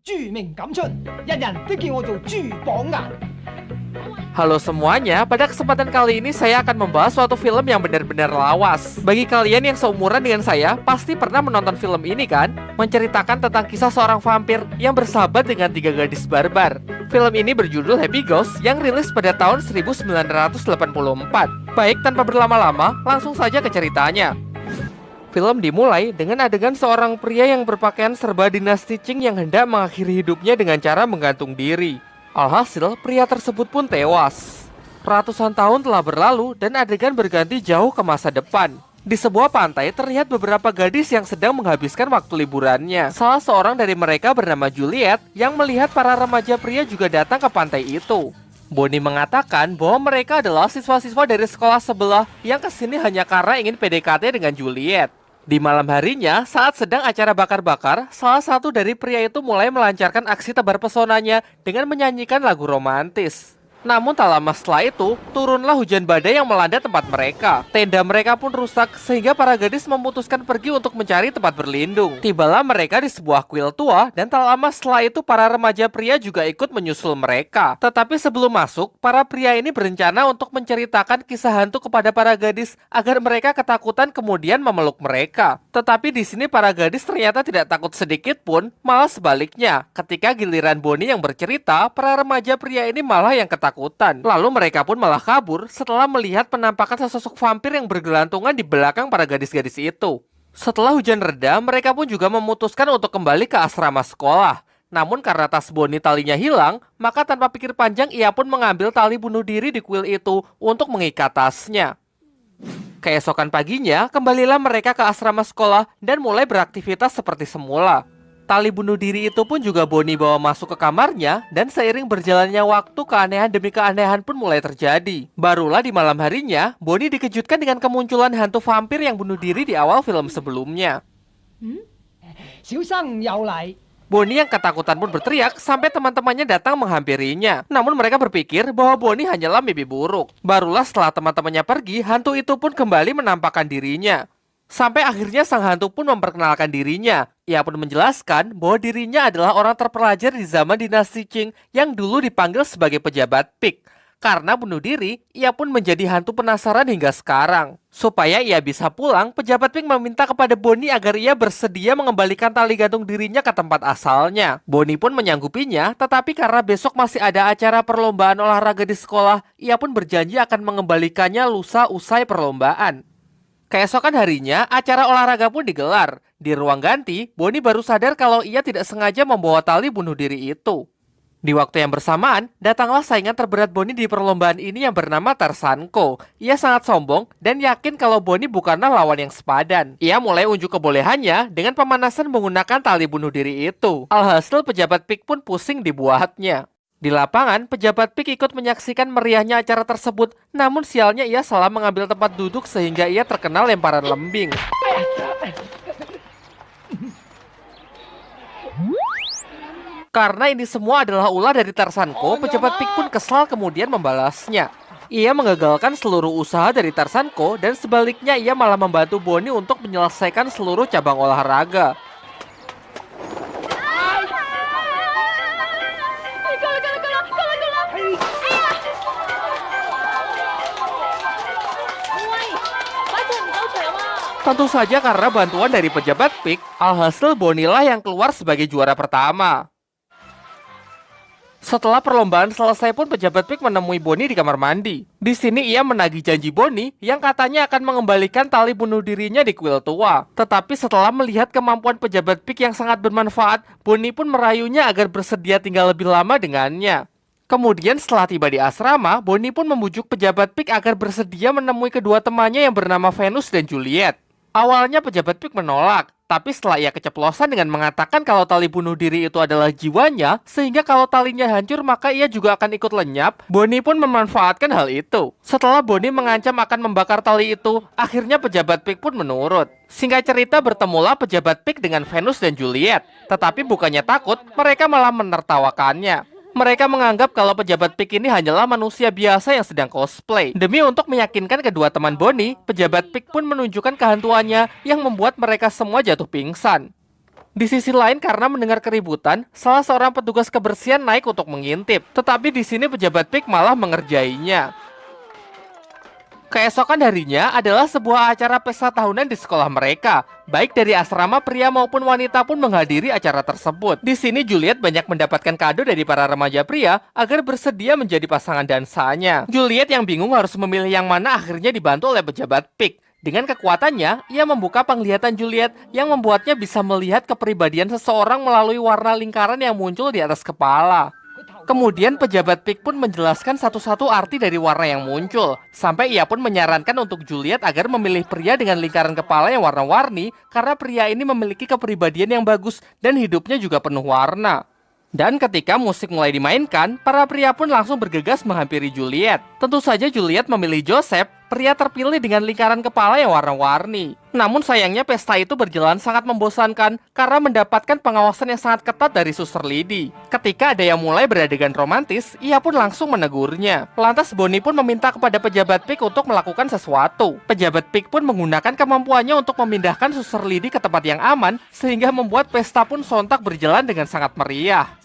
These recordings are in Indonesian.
著名感出，人人都叫我做豬榜眼。Halo semuanya, pada kesempatan kali ini saya akan membahas suatu film yang benar-benar lawas. Bagi kalian yang seumuran dengan saya, pasti pernah menonton film ini kan? Menceritakan tentang kisah seorang vampir yang bersahabat dengan 3 gadis barbar. Film ini berjudul Happy Ghost yang rilis pada tahun 1984. Baik, tanpa berlama-lama, langsung saja ke ceritanya. Film dimulai dengan adegan seorang pria yang berpakaian serba dinasti Qing yang hendak mengakhiri hidupnya dengan cara menggantung diri. Alhasil, pria tersebut pun tewas. Ratusan tahun telah berlalu dan adegan berganti jauh ke masa depan. Di sebuah pantai terlihat beberapa gadis yang sedang menghabiskan waktu liburannya. Salah seorang dari mereka bernama Juliet yang melihat para remaja pria juga datang ke pantai itu. Bonnie mengatakan bahwa mereka adalah siswa-siswa dari sekolah sebelah yang kesini hanya karena ingin PDKT dengan Juliet. Di malam harinya, saat sedang acara bakar-bakar, salah satu dari pria itu mulai melancarkan aksi tebar pesonanya dengan menyanyikan lagu romantis. Namun tak lama setelah itu, turunlah hujan badai yang melanda tempat mereka. Tenda mereka pun rusak sehingga para gadis memutuskan pergi untuk mencari tempat berlindung. Tibalah mereka di sebuah kuil tua dan tak lama setelah itu para remaja pria juga ikut menyusul mereka. Tetapi sebelum masuk, para pria ini berencana untuk menceritakan kisah hantu kepada para gadis agar mereka ketakutan kemudian memeluk mereka. Tetapi di sini para gadis ternyata tidak takut sedikit pun, malah sebaliknya. Ketika giliran Bonnie yang bercerita, para remaja pria ini malah yang ketakutan. Lalu mereka pun malah kabur setelah melihat penampakan sesosok vampir yang bergelantungan di belakang para gadis-gadis itu. Setelah hujan reda, mereka pun juga memutuskan untuk kembali ke asrama sekolah. Namun karena tas Bonnie talinya hilang, maka tanpa pikir panjang ia pun mengambil tali bunuh diri di kuil itu untuk mengikat tasnya. Keesokan paginya, kembalilah mereka ke asrama sekolah dan mulai beraktivitas seperti semula. Tali bunuh diri itu pun juga Bonnie bawa masuk ke kamarnya dan seiring berjalannya waktu keanehan demi keanehan pun mulai terjadi. Barulah di malam harinya, Bonnie dikejutkan dengan kemunculan hantu vampir yang bunuh diri di awal film sebelumnya. 小生又嚟。 Bonnie yang ketakutan pun berteriak sampai teman-temannya datang menghampirinya. Namun mereka berpikir bahwa Bonnie hanyalah mimpi buruk. Barulah setelah teman-temannya pergi, hantu itu pun kembali menampakkan dirinya. Sampai akhirnya sang hantu pun memperkenalkan dirinya. Ia pun menjelaskan bahwa dirinya adalah orang terpelajar di zaman dinasti Qing yang dulu dipanggil sebagai pejabat Pik. Karena bunuh diri, ia pun menjadi hantu penasaran hingga sekarang. Supaya ia bisa pulang, pejabat Pik meminta kepada Bonnie agar ia bersedia mengembalikan tali gantung dirinya ke tempat asalnya. Bonnie pun menyanggupinya, tetapi karena besok masih ada acara perlombaan olahraga di sekolah, ia pun berjanji akan mengembalikannya lusa usai perlombaan. Keesokan harinya, acara olahraga pun digelar. Di ruang ganti, Bonnie baru sadar kalau ia tidak sengaja membawa tali bunuh diri itu. Di waktu yang bersamaan, datanglah saingan terberat Bonnie di perlombaan ini yang bernama Tarzanko. Ia sangat sombong dan yakin kalau Bonnie bukanlah lawan yang sepadan. Ia mulai unjuk kebolehannya dengan pemanasan menggunakan tali bunuh diri itu. Alhasil pejabat Pik pun pusing dibuatnya. Di lapangan, pejabat Pik ikut menyaksikan meriahnya acara tersebut, namun sialnya ia salah mengambil tempat duduk sehingga ia terkena lemparan lembing. Karena ini semua adalah ulah dari Tarzanko, pejabat Pik pun kesal kemudian membalasnya. Ia mengagalkan seluruh usaha dari Tarzanko dan sebaliknya ia malah membantu Bonnie untuk menyelesaikan seluruh cabang olahraga. Tentu saja karena bantuan dari pejabat Pik, alhasil Bonnie lah yang keluar sebagai juara pertama. Setelah perlombaan selesai pun pejabat Pik menemui Bonnie di kamar mandi. Di sini ia menagih janji Bonnie yang katanya akan mengembalikan tali bunuh dirinya di kuil tua. Tetapi setelah melihat kemampuan pejabat Pik yang sangat bermanfaat, Bonnie pun merayunya agar bersedia tinggal lebih lama dengannya. Kemudian setelah tiba di asrama, Bonnie pun membujuk pejabat Pik agar bersedia menemui kedua temannya yang bernama Venus dan Juliet. Awalnya pejabat Pik menolak, tapi setelah ia keceplosan dengan mengatakan kalau tali bunuh diri itu adalah jiwanya, sehingga kalau talinya hancur maka ia juga akan ikut lenyap, Bonnie pun memanfaatkan hal itu. Setelah Bonnie mengancam akan membakar tali itu, akhirnya pejabat Pik pun menurut. Singkat cerita bertemulah pejabat Pik dengan Venus dan Juliet, tetapi bukannya takut, mereka malah menertawakannya. Mereka menganggap kalau pejabat Pik ini hanyalah manusia biasa yang sedang cosplay. Demi untuk meyakinkan kedua teman Bonnie, pejabat Pik pun menunjukkan kehantuannya yang membuat mereka semua jatuh pingsan. Di sisi lain, karena mendengar keributan, salah seorang petugas kebersihan naik untuk mengintip. Tetapi di sini pejabat PIK malah mengerjainya. Keesokan harinya adalah sebuah acara pesta tahunan di sekolah mereka. Baik dari asrama pria maupun wanita pun menghadiri acara tersebut. Di sini Juliet banyak mendapatkan kado dari para remaja pria agar bersedia menjadi pasangan dansanya. Juliet yang bingung harus memilih yang mana akhirnya dibantu oleh pejabat PIK. Dengan kekuatannya, ia membuka penglihatan Juliet yang membuatnya bisa melihat kepribadian seseorang melalui warna lingkaran yang muncul di atas kepala. Kemudian pejabat PIK pun menjelaskan satu-satu arti dari warna yang muncul. Sampai ia pun menyarankan untuk Juliet agar memilih pria dengan lingkaran kepala yang warna-warni karena pria ini memiliki kepribadian yang bagus dan hidupnya juga penuh warna. Dan ketika musik mulai dimainkan, para pria pun langsung bergegas menghampiri Juliet. Tentu saja Juliet memilih Joseph, pria terpilih dengan lingkaran kepala yang warna-warni. Namun sayangnya pesta itu berjalan sangat membosankan karena mendapatkan pengawasan yang sangat ketat dari Suster Lady. Ketika ada yang mulai beradegan romantis, ia pun langsung menegurnya. Lantas Bonnie pun meminta kepada pejabat PIK untuk melakukan sesuatu. Pejabat PIK pun menggunakan kemampuannya untuk memindahkan Suster Lady ke tempat yang aman, sehingga membuat pesta pun sontak berjalan dengan sangat meriah.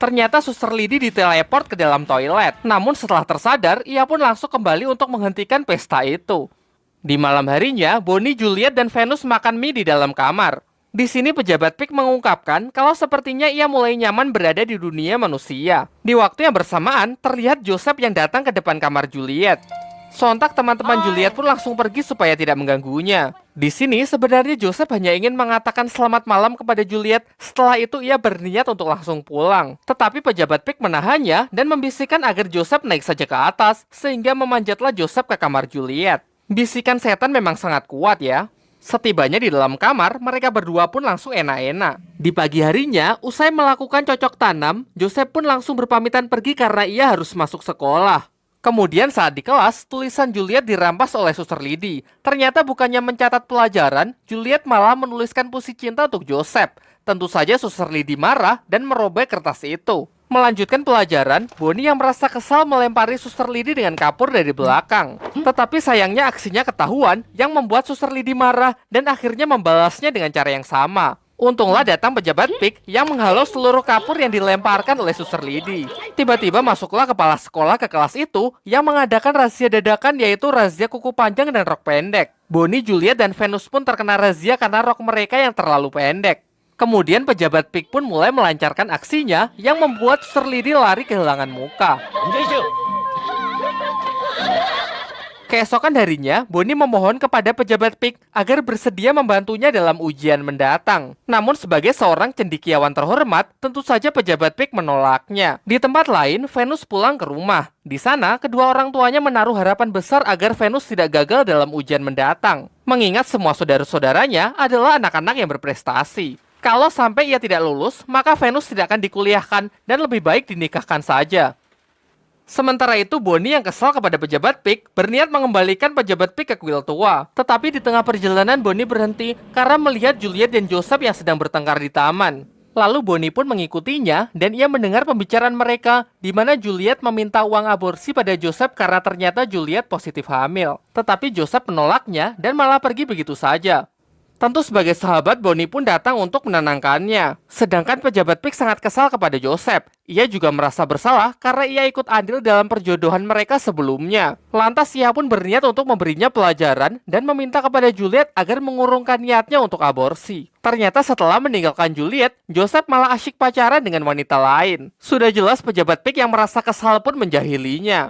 Ternyata Suster Lady diteleport ke dalam toilet. Namun setelah tersadar, ia pun langsung kembali untuk menghentikan pesta itu. Di malam harinya, Bonnie, Juliet, dan Venus makan mie di dalam kamar. Di sini pejabat PIK mengungkapkan kalau sepertinya ia mulai nyaman berada di dunia manusia. Di waktu yang bersamaan, terlihat Joseph yang datang ke depan kamar Juliet. Sontak teman-teman Juliet pun langsung pergi supaya tidak mengganggunya. Di sini sebenarnya Joseph hanya ingin mengatakan selamat malam kepada Juliet. Setelah itu ia berniat untuk langsung pulang. Tetapi pejabat PIK menahannya dan membisikkan agar Joseph naik saja ke atas, sehingga memanjatlah Joseph ke kamar Juliet. Bisikan setan memang sangat kuat ya. Setibanya di dalam kamar, mereka berdua pun langsung enak-enak. Di pagi harinya, usai melakukan cocok tanam, Joseph pun langsung berpamitan pergi karena ia harus masuk sekolah. Kemudian saat di kelas, tulisan Juliet dirampas oleh Suster Lady. Ternyata bukannya mencatat pelajaran, Juliet malah menuliskan puisi cinta untuk Joseph. Tentu saja Suster Lady marah dan merobek kertas itu. Melanjutkan pelajaran, Bonnie yang merasa kesal melempari Suster Lady dengan kapur dari belakang. Tetapi sayangnya aksinya ketahuan yang membuat Suster Lady marah dan akhirnya membalasnya dengan cara yang sama. Untunglah datang pejabat PIK yang menghalau seluruh kapur yang dilemparkan oleh Suster Lady. Tiba-tiba masuklah kepala sekolah ke kelas itu yang mengadakan razia dadakan, yaitu razia kuku panjang dan rok pendek. Bonnie, Juliet, dan Venus pun terkena razia karena rok mereka yang terlalu pendek. Kemudian pejabat PIK pun mulai melancarkan aksinya yang membuat Suster Lady lari kehilangan muka. Keesokan harinya, Bonnie memohon kepada pejabat PIK agar bersedia membantunya dalam ujian mendatang. Namun sebagai seorang cendekiawan terhormat, tentu saja pejabat PIK menolaknya. Di tempat lain, Venus pulang ke rumah. Di sana, kedua orang tuanya menaruh harapan besar agar Venus tidak gagal dalam ujian mendatang. Mengingat semua saudara-saudaranya adalah anak-anak yang berprestasi. Kalau sampai ia tidak lulus, maka Venus tidak akan dikuliahkan dan lebih baik dinikahkan saja. Sementara itu, Bonnie yang kesal kepada pejabat PIK berniat mengembalikan pejabat PIK ke kuil tua. Tetapi di tengah perjalanan, Bonnie berhenti karena melihat Juliet dan Joseph yang sedang bertengkar di taman. Lalu Bonnie pun mengikutinya dan ia mendengar pembicaraan mereka di mana Juliet meminta uang aborsi pada Joseph karena ternyata Juliet positif hamil. Tetapi Joseph menolaknya dan malah pergi begitu saja. Tentu sebagai sahabat, Bonnie pun datang untuk menenangkannya. Sedangkan pejabat PIK sangat kesal kepada Joseph. Ia juga merasa bersalah karena ia ikut andil dalam perjodohan mereka sebelumnya. Lantas ia pun berniat untuk memberinya pelajaran dan meminta kepada Juliet agar mengurungkan niatnya untuk aborsi. Ternyata setelah meninggalkan Juliet, Joseph malah asyik pacaran dengan wanita lain. Sudah jelas pejabat PIK yang merasa kesal pun menjahilinya.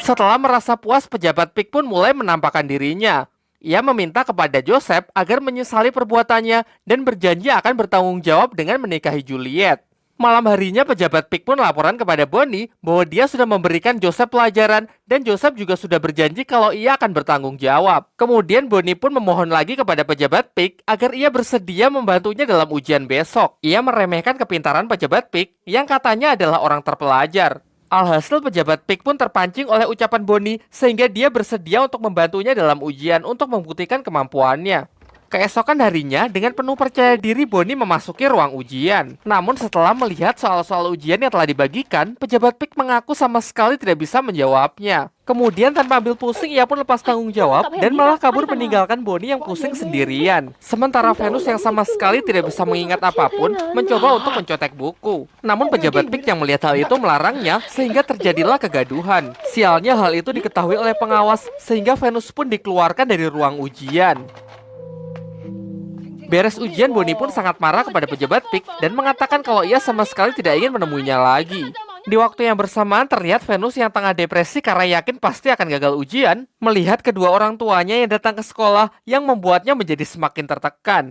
Setelah merasa puas, pejabat PIK pun mulai menampakkan dirinya. Ia meminta kepada Joseph agar menyesali perbuatannya dan berjanji akan bertanggung jawab dengan menikahi Juliet. Malam harinya pejabat PIK pun laporan kepada Bonnie bahwa dia sudah memberikan Joseph pelajaran dan Joseph juga sudah berjanji kalau ia akan bertanggung jawab. Kemudian Bonnie pun memohon lagi kepada pejabat PIK agar ia bersedia membantunya dalam ujian besok. Ia meremehkan kepintaran pejabat PIK yang katanya adalah orang terpelajar. Alhasil pejabat PIK pun terpancing oleh ucapan Bonnie sehingga dia bersedia untuk membantunya dalam ujian untuk membuktikan kemampuannya. Keesokan harinya, dengan penuh percaya diri Bonnie memasuki ruang ujian. Namun setelah melihat soal-soal ujian yang telah dibagikan, pejabat PIK mengaku sama sekali tidak bisa menjawabnya. Kemudian tanpa ambil pusing, ia pun lepas tanggung jawab dan malah kabur meninggalkan Bonnie yang pusing sendirian. Sementara Venus yang sama sekali tidak bisa mengingat apapun, mencoba untuk mencontek buku. Namun pejabat PIK yang melihat hal itu melarangnya, sehingga terjadilah kegaduhan. Sialnya hal itu diketahui oleh pengawas, sehingga Venus pun dikeluarkan dari ruang ujian. Beres ujian, Bonnie pun sangat marah kepada pejabat PIK dan mengatakan kalau ia sama sekali tidak ingin menemuinya lagi. Di waktu yang bersamaan terlihat Venus yang tengah depresi karena yakin pasti akan gagal ujian, melihat kedua orang tuanya yang datang ke sekolah yang membuatnya menjadi semakin tertekan.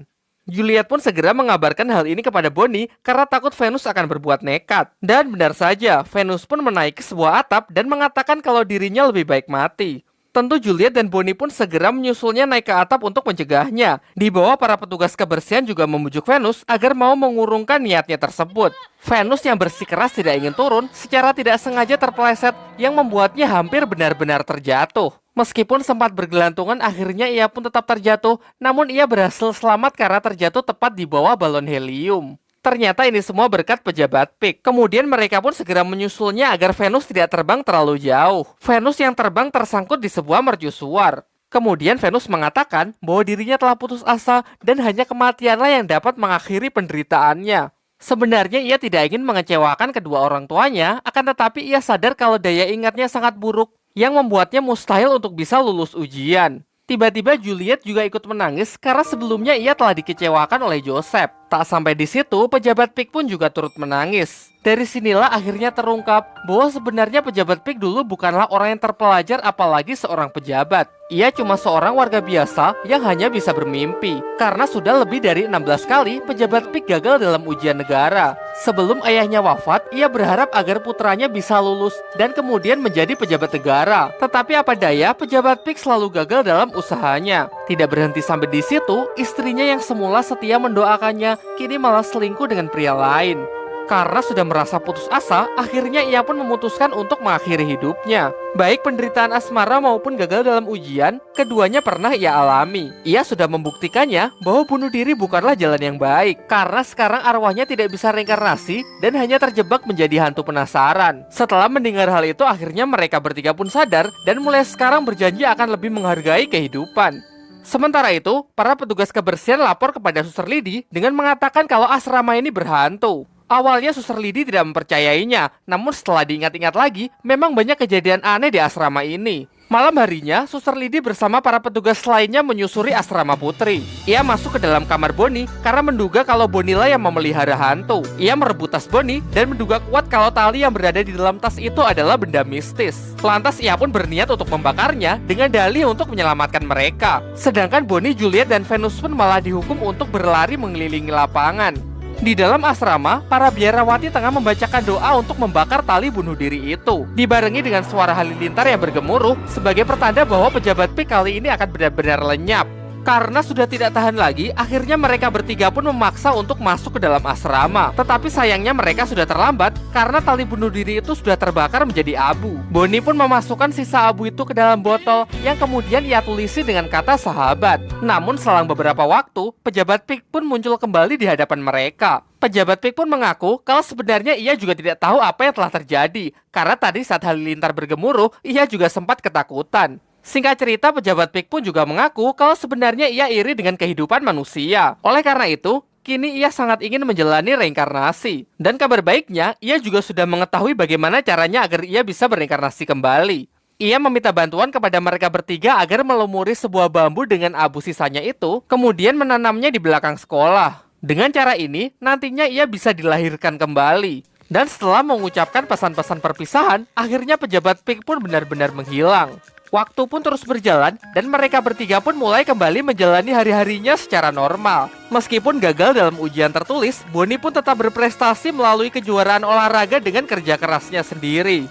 Juliet pun segera mengabarkan hal ini kepada Bonnie karena takut Venus akan berbuat nekat. Dan benar saja, Venus pun menaiki sebuah atap dan mengatakan kalau dirinya lebih baik mati. Tentu Juliet dan Bonnie pun segera menyusulnya naik ke atap untuk mencegahnya. Di bawah, para petugas kebersihan juga membujuk Venus agar mau mengurungkan niatnya tersebut. Venus yang bersikeras tidak ingin turun, secara tidak sengaja terpeleset yang membuatnya hampir benar-benar terjatuh. Meskipun sempat bergelantungan, akhirnya ia pun tetap terjatuh, namun ia berhasil selamat karena terjatuh tepat di bawah balon helium. Ternyata ini semua berkat pejabat PIK. Kemudian mereka pun segera menyusulnya agar Venus tidak terbang terlalu jauh. Venus yang terbang tersangkut di sebuah mercusuar. Kemudian Venus mengatakan bahwa dirinya telah putus asa dan hanya kematianlah yang dapat mengakhiri penderitaannya. Sebenarnya ia tidak ingin mengecewakan kedua orang tuanya, akan tetapi ia sadar kalau daya ingatnya sangat buruk yang membuatnya mustahil untuk bisa lulus ujian. Tiba-tiba Juliet juga ikut menangis karena sebelumnya ia telah dikecewakan oleh Joseph. Tak sampai di situ, pejabat PIK pun juga turut menangis. Dari sinilah akhirnya terungkap bahwa sebenarnya pejabat PIK dulu bukanlah orang yang terpelajar, apalagi seorang pejabat. Ia cuma seorang warga biasa yang hanya bisa bermimpi. Karena sudah lebih dari 16 kali pejabat PIK gagal dalam ujian negara. Sebelum ayahnya wafat, ia berharap agar putranya bisa lulus dan kemudian menjadi pejabat negara. Tetapi apa daya, pejabat PIK selalu gagal dalam usahanya. Tidak berhenti sampai di situ, istrinya yang semula setia mendoakannya, kini malah selingkuh dengan pria lain. Karena sudah merasa putus asa, akhirnya ia pun memutuskan untuk mengakhiri hidupnya. Baik penderitaan asmara maupun gagal dalam ujian, keduanya pernah ia alami. Ia sudah membuktikannya bahwa bunuh diri bukanlah jalan yang baik, karena sekarang arwahnya tidak bisa reinkarnasi dan hanya terjebak menjadi hantu penasaran. Setelah mendengar hal itu, akhirnya mereka bertiga pun sadar dan mulai sekarang berjanji akan lebih menghargai kehidupan. Sementara itu, para petugas kebersihan lapor kepada Suster Lidi dengan mengatakan kalau asrama ini berhantu. Awalnya Suster Lidi tidak mempercayainya, namun setelah diingat-ingat lagi, memang banyak kejadian aneh di asrama ini. Malam harinya, Suster Lidi bersama para petugas lainnya menyusuri asrama putri. Ia masuk ke dalam kamar Bonnie karena menduga kalau Bonnie lah yang memelihara hantu. Ia merebut tas Bonnie dan menduga kuat kalau tali yang berada di dalam tas itu adalah benda mistis. Lantas ia pun berniat untuk membakarnya dengan dalih untuk menyelamatkan mereka. Sedangkan Bonnie, Juliet, dan Venus pun malah dihukum untuk berlari mengelilingi lapangan. Di dalam asrama, para biarawati tengah membacakan doa untuk membakar tali bunuh diri itu, dibarengi dengan suara halilintar yang bergemuruh sebagai pertanda bahwa pejabat PIK kali ini akan benar-benar lenyap. Karena sudah tidak tahan lagi, akhirnya mereka bertiga pun memaksa untuk masuk ke dalam asrama. Tetapi sayangnya mereka sudah terlambat karena tali bunuh diri itu sudah terbakar menjadi abu. Bonnie pun memasukkan sisa abu itu ke dalam botol yang kemudian ia tulisi dengan kata sahabat. Namun selang beberapa waktu, pejabat PIK pun muncul kembali di hadapan mereka. Pejabat PIK pun mengaku kalau sebenarnya ia juga tidak tahu apa yang telah terjadi, karena tadi saat halilintar bergemuruh, ia juga sempat ketakutan. Singkat cerita, pejabat PIK pun juga mengaku kalau sebenarnya ia iri dengan kehidupan manusia. Oleh karena itu, kini ia sangat ingin menjalani reinkarnasi. Dan kabar baiknya, ia juga sudah mengetahui bagaimana caranya agar ia bisa berinkarnasi kembali. Ia meminta bantuan kepada mereka bertiga agar melumuri sebuah bambu dengan abu sisanya itu, kemudian menanamnya di belakang sekolah. Dengan cara ini, nantinya ia bisa dilahirkan kembali. Dan setelah mengucapkan pesan-pesan perpisahan, akhirnya pejabat PIK pun benar-benar menghilang. Waktu pun terus berjalan dan mereka bertiga pun mulai kembali menjalani hari-harinya secara normal. Meskipun gagal dalam ujian tertulis, Bonnie pun tetap berprestasi melalui kejuaraan olahraga dengan kerja kerasnya sendiri.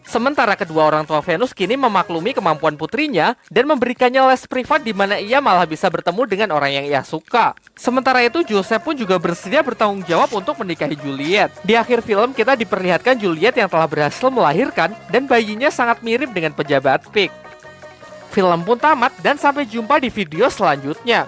Sementara kedua orang tua Venus kini memaklumi kemampuan putrinya dan memberikannya les privat di mana ia malah bisa bertemu dengan orang yang ia suka. Sementara itu Joseph pun juga bersedia bertanggung jawab untuk menikahi Juliet. Di akhir film kita diperlihatkan Juliet yang telah berhasil melahirkan dan bayinya sangat mirip dengan pejabat PIK. Film pun tamat dan sampai jumpa di video selanjutnya.